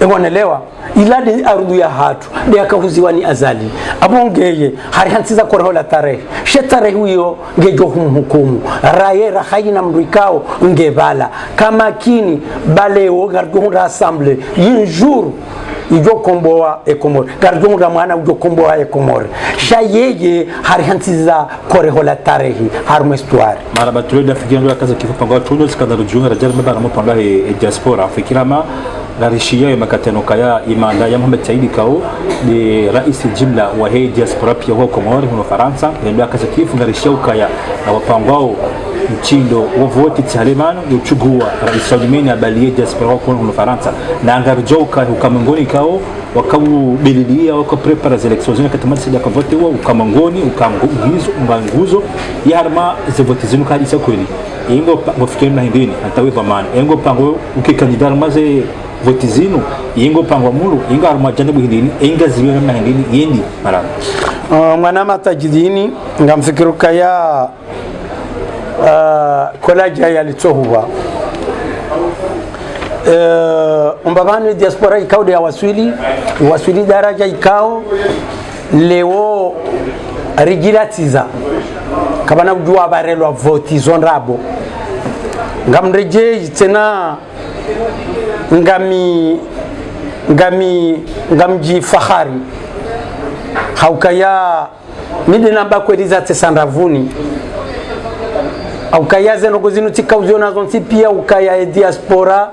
ewanelewa iladi ardu ya hatu de akahuziwa ni azali abongeye hari hansiza korehola tarehe shetare huyo ngejo hukumu raye rahayina mrikao ngebala kama kini baleo gargonda assemble yinjour ijo komboa e Komori gargonda mwana ujo komboa e Komori shayeye hari hansiza korehola tarehe harmo histoire
maraba tuleda fikira kaza kifu panga tuno skandalo junga rajal mabara mopanga e diaspora fikira ma la rishia ya makateno kaya imanda ya Mohamed Saidi Kao ni rais jimla wa hii diaspora pia huko Komori huko Faransa ndio akasakifu na rishia kaya na wapangwao mchindo wa voti tsalemano yochugua rais Salimeni abalie diaspora huko Faransa na angarjoka ukamongoni kao wakabelilia wakaprepara za elections katamani sija kwa vote huo ukamongoni ukanguzo ya harma za vote zinu kadisa kweli ingo wafikiri na hindini atawe vamani ingo pango ukikandidara maze voti zinu ingo pangwa mulu inga harma janibu hindini inga ziwe na hindini yendi marana
mwana matajidini ngamfikiru kaya kolaja yalitohuwa umbabani diaspora ikao de waswili daraja ikao leo rigilatiza kabana ujua barelwa voti zonrabo ngamreje tena ngamji fahari haukaya mide namba kweliza tesandavuni au kayaze nogozinu tikauziona zonti pia ukaya diaspora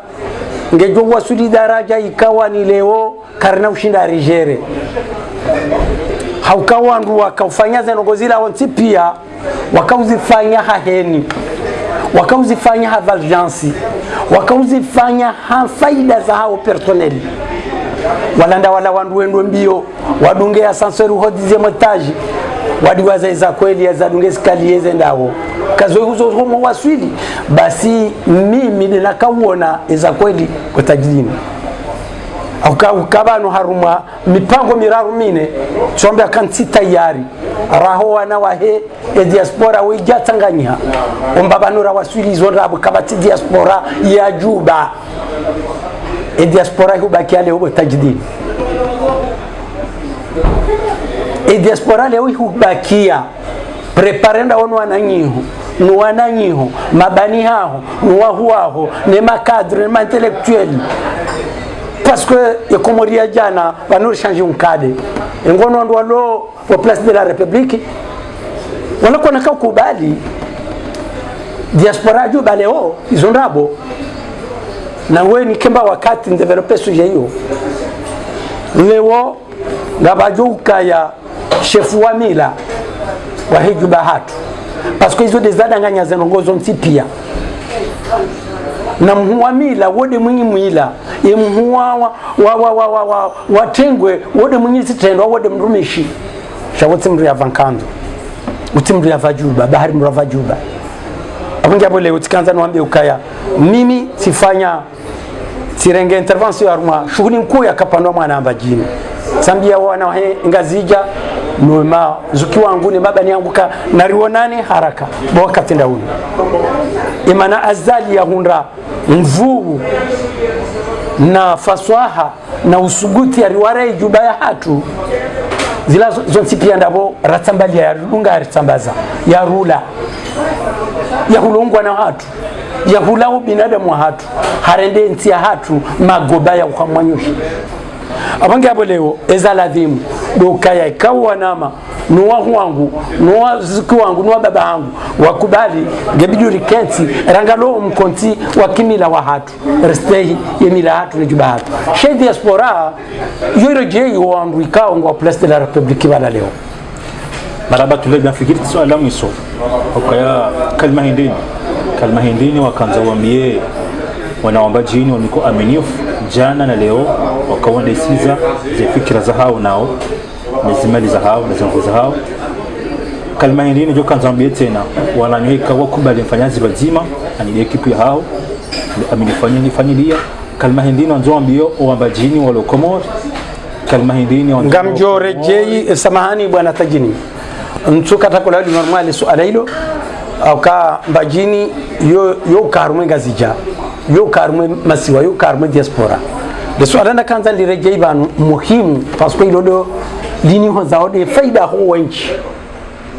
ngejo wasuli daraja ikawa ni leo karna ushinda rigere haukawa ndu wakaufanya zenogozila onti pia wakauzifanya haheni wakauzifanya havaljansi wakauzifanya ha faida za hao personnel walanda wala wandu wendo mbio wadunge ascenseur hodizie montage wadiwaza za kweli za dunge skalieze ndawo kazo huzo homo waswili basi mimi ninakauona za kweli kwa tajini au kabano haruma mipango miraru mine chombe akanti tayari raho wana wahe diaspora wija Tanganyika ombabanura waswili zonda kabati diaspora ya Juba diaspora hubaki ale huko tajdini diaspora leo hubakia preparenda ono wananyiho nuwananyiho mabani hao nuwahuaho ne makadre ne intellectuel parce que ekomoria jana banur changer un cadre ngono ndo lo au place de la République wala kona kubali diaspora Juba leo izondabo na wewe ni kemba wakati developer suje hiyo leo ngabajuka ya chef wa mila wa Juba hatu parce que hizo dezadanganya zenongozo ntipia na mhuwa mila wode mwinyi mwila mhuwa watengwe wode mwinyi sitendo wode mrumishi shawoti mri avankando utimri avajuba bahari mri avajuba abungia bole utikanza nwambe ukaya mimi sifanya sirenge intervention aruma shughuli mkuu ya kapandwa mwana ambajini sambia wana he ngazija noma zuki wangu ni mabani yangu ka narionane haraka wakati ndauni imana azali ya hundra mvuu na faswaha na usuguti ya riware Juba ya hatu zila zonti pia ndabo ratambalia ya runga ya ritambaza ya rula ya hulungwa na hatu ya hulao binadamu wa hatu harende nti ya hatu magoba ya ukamwanyoshi abange abo leo ezaladhimu dokaya ikawa nama nuwa wangu nuwa ziki wangu nuwa baba wangu wakubali gebiduri kenti rangalo mkonti wakimila wa hatu restehi yemila hatu ni Juba hatu she diaspora yoro je wangu ikawa ngwa place de la République bala leo
maraba tule nafikiri swala mwiso ukaya kalma hindini wakanza wambie wanaomba jini waniko aminifu jana na leo wakawa ndesiza za fikira za hao nao nezimali za hao na zangu za hao kalma hindini jo kanza wambie tena wananyoika wakubali mfanyazi bazima ani ekipu ya hao aminifanya nifanyia kalma hindini wanzo wambio oamba jini walo komor kalma hindini
ngamjore jei samahani bwana tajini mtuka takola ni normali suala hilo au ka mbajini yo karumwe gazija yo karumwe masiwa yo karumwe diaspora de suala na kanza lirejei banu muhimu parce que ilodo dini ho zaode faida ho wenchi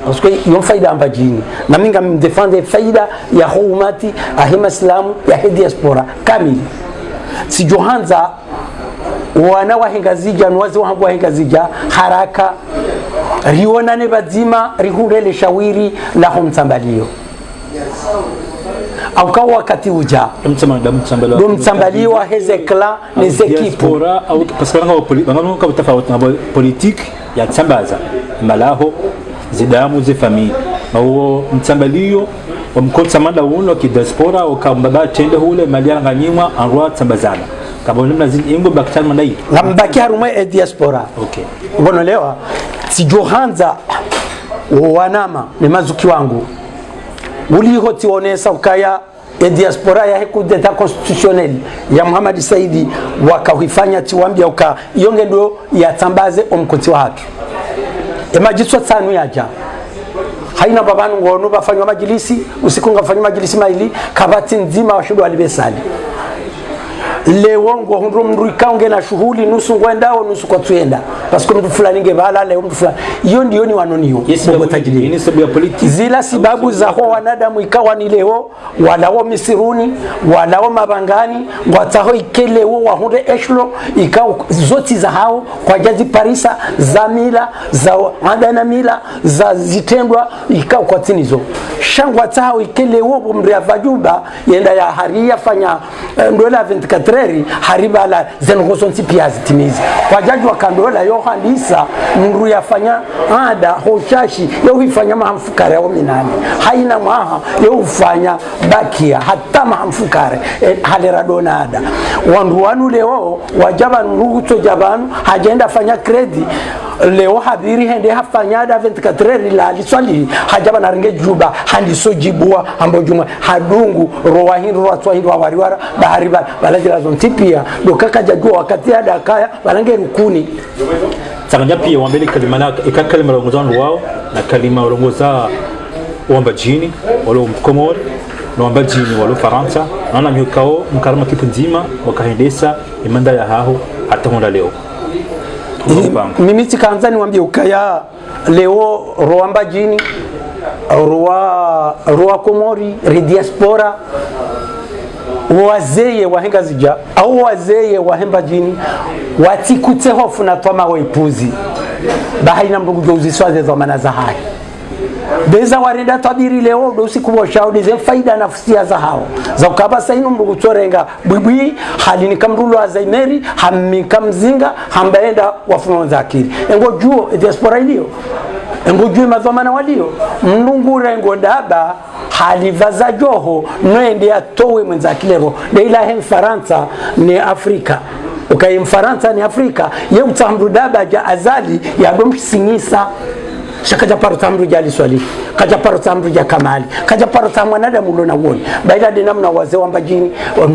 parce que yo faida mbajini na minga mdefende faida ya ho umati ahima islamu ya diaspora kamili si johanza wana wahengazija nwazi wangu wahengazija haraka rionane bazima rihurele shawiri la humtambalio au kwa wakati uja mtambalio wa hezekla nezekipo
diaspora au parce que ngano kwa tofauti na politique ya tsambaza malaho zidamu ze famille au mtambalio wa mkonsa manda uno ki diaspora au kambaba tende hule maliana nganyimwa anwa tsambazana kaboni mnazini ingo bakitana mandai
ngambaki harumwe diaspora
okay
ngono lewa si johanza wanama ni mazuki wangu uliho tionesa ukaya diaspora ya heku deta constitutionnel ya Muhammad Saidi wakahifanya tiwambia uka yonge ndo yatambaze omkoti wake emajiswa tanu yaja haina babanu ngono bafanywa majilisi usiku ngafanywa majilisi maili kabati nzima washudu walibesali leo ngo hundu mndu ikaonge na shughuli nusu ngwendao nusu kwa tuenda paske mtu fulani ngebala leo mtu fulani hiyo ndio ni wanonio
ni sababu ya politiki
zila sababu za ho wanadamu ikawa ni leo walao misiruni walao mabangani ngwataho ikeleo wa hunde eshlo ikao zoti za hao kwa jaji parisa za mila za adana mila za zitendwa ikao kwa tinizo shangwa tao ikeleo mria vajuba yenda ya haria fanya ndola 24 hariba la zengozo ntipia zitimizi kwa jaji wa kandola yohanisa mru yafanya ada hochashi yo ifanya mahamfukare au minani haina mwaha yo ufanya bakia hata mahamfukare halera donada wandu wanu leo wajaba nuguto jabanu hajenda fanya kredi leo habiri hende hafanya ada 24 la liswali hajaba naringe juba handi sojibua ambo juma hadungu rowahindu watwahindu wariwara bahari balajira zontipia dokaka jajua wakati ada kaya balange rukuni
Tanganya pia wambele kalima ikakalima longoza wao na kalima longoza wamba jini walo Komori na wamba jini walo Faransa naona myukao mkarama kipu nzima wakahendesa imanda ya haho hata honda leo
mimi tikaanza niwaambie ukaya leo roamba jini roa Komori diaspora wazeye wahenga zija au wazeye wahemba jini watikute hofu na toma waipuzi bahina mbugu jozi swaze za manaza hai beza warenda tabiri leo dosi kubosha odize faida nafsia za hao za ukaba sainu mbugu torenga bibwi halini kamrulo azaimeri hammikamzinga hambaenda wafuma zakiri engo juo diaspora ilio engo juo mazomana walio mnungure engo daba halivaza joho noende atowe mwenzakilero deila hem Faransa ni Afrika ukai Mfaransa ni Afrika ye utamru daba ja azali ya domsingisa shakaja parutamru jali swali kaja parutamru ja kamali kaja parutamru mwanadamu lona woni baila de namna wazee wambajini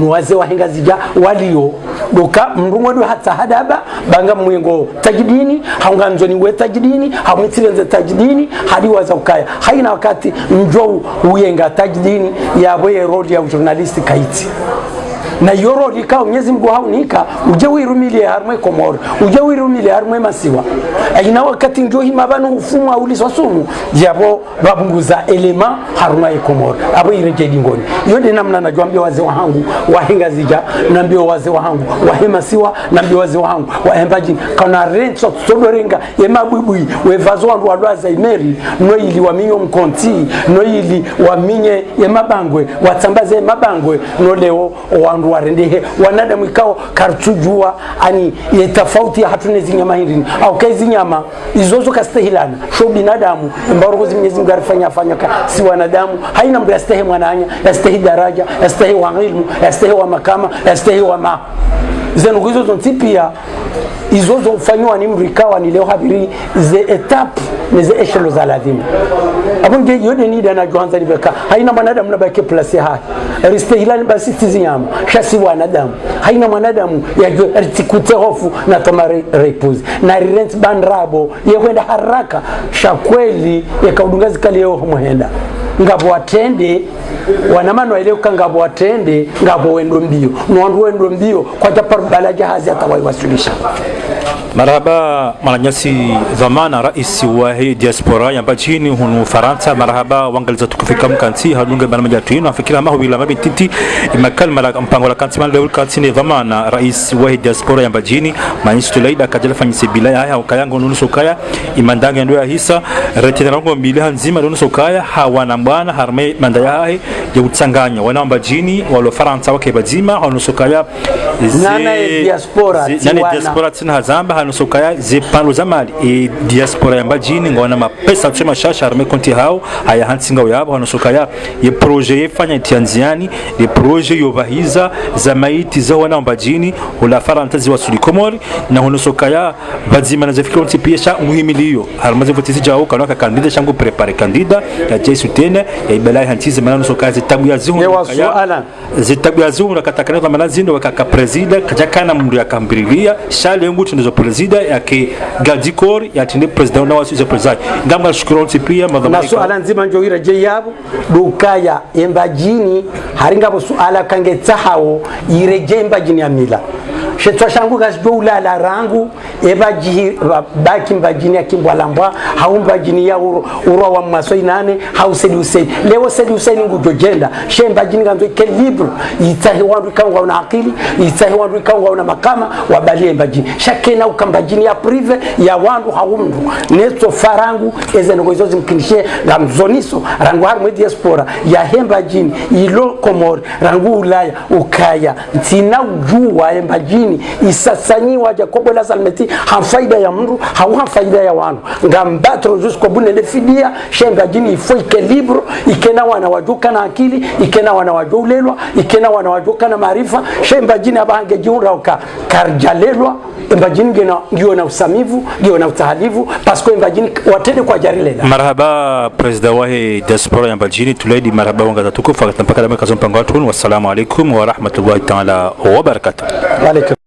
wazee wahenga zija walio doka mrumwedu hata hadaba banga mwengo tajidini haunganzoni we tajidini hamutirenze tajidini hadi waza ukaya haina wakati njoo uyenga tajidini ya boye road ya journalist kaiti na yoro likao Mwenyezi Mungu haunika uje wirumilie harmwe Komoro uje wirumilie harmwe Masiwa aina wakati ndio himabano ufumu auliswa sumu jabo babunguza elema harmwe Komoro abo ireje dingoni yode namna najoambia wazee wangu wahenga zija naambia wazee wangu wahemasiwa naambia wazee wangu wahembaji kana renso todorenga yemabubui wevazo wandu walwaza imeri no ili waminyo mkonti no ili waminye yemabangwe watambaze mabangwe no leo wandu warendehe wanadamu ikao kartujua ani ye tofauti ya hatune zinyama hirini au kazi nyama izozo kastahilana sho binadamu mbaro Mwenyezi Mungu arifanya si wanadamu haina mtu yastahi mwananya yastahi daraja yastahi wa ilmu yastahi wa makama yastahi wa ma zenu hizo zontipia izozo ufanywa ni mrikawa ni leo habiri ze etape neze eshelo za lazima abonge yode ni dana joanza libeka haina mwanadamu na baki place hai ristehilani basi tizinyama shasi wanadamu haina mwanadamu yajue ritikute hofu na tomare repose na rent bandrabo yekwenda haraka shakweli yakaudungazi kali yeo muhenda ngabo watende wanamano ile ngabo watende ngabo wendo mbio nwandu wendo mbio kwa taparbala jahazi atawaiwasilisha
marhaba malanyasi zamana rais wa diaspora ya bajini hunu Faransa marhaba wangaliza tukufika mkanti hadunga bana majatuino afikira maho bila mabititi imakal mala mpango la kanti mala kanti ni zamana rais wa diaspora ya bajini manistu laida kajala fanyisi bila haya ukayango nunu sokaya imandanga ndo ya hisa retenera ngo mbili nzima nunu sokaya hawana bwana harme mandaya hai ya utsanganya wana bajini walo Faransa wake bajima hunu sokaya
nana
diaspora tina hazamba hanusokaya zepalo zamali diaspora ya bajini ngona mapesa tsema shasha arme konti hao haya hansinga yabo hanusokaya ye projet yefanya tianziani de projet yobahiza za maiti za wana bajini hula Faransa ziwa sudi Komori na hanusokaya bazima na zafikira ntipiesha muhimilio harmaze votisi jao kanaka kandida shangu prepare kandida ya Jesu tena ya ibelai hantize manano sokaya zitabu ya zuhu zitabu ya zuhu nakatakana za manazindo wakaka presida kajakana mundu ya kambirilia shale ngutu ndio presida yake gadikor yatinde president na wasi president ngamba shukrani pia madhamani
na suala nzima ndio ireje yabo dukaya embajini haringabo suala kangetsa hawo ireje embajini ya mila shetwa shangu gasjo ulala rangu ebaji baki mbajini ya kimbwalambwa haumbajini ya urwa wa masoi nane hausedi usedi leo sedi usedi ngujojenda shembajini ganzo ke libre itahi wandu kangwa una akili itahi wandu kangwa una makama wabalie mbajini shakena ukambajini ya prive ya wandu haumdu neto farangu ezengo hizo zimkinishe ngamzoniso rangu haru diaspora ya hembajini ilo komori rangu ulaya ukaya ntina ujua embajini isasanyi wa Jacobo la Salmeti hafaida ya mru hawa faida ya wanu ngambatro jusqu'au bout de fidia shemba jini ifo equilibrio ikena wana wajuka na akili ikena wana wajulelwa ikena wana wajuka na maarifa shemba jini abange jiura uka karjalelwa embajini ndio na usamivu ndio na utahalivu pasko embajini watende kwa jarilela.
Marhaba president wahe diaspora ya embajini tulaidi marhaba wanga tukufa mpaka kazompango watu. Wassalamu alaikum wa rahmatullahi ta'ala wa barakatuh.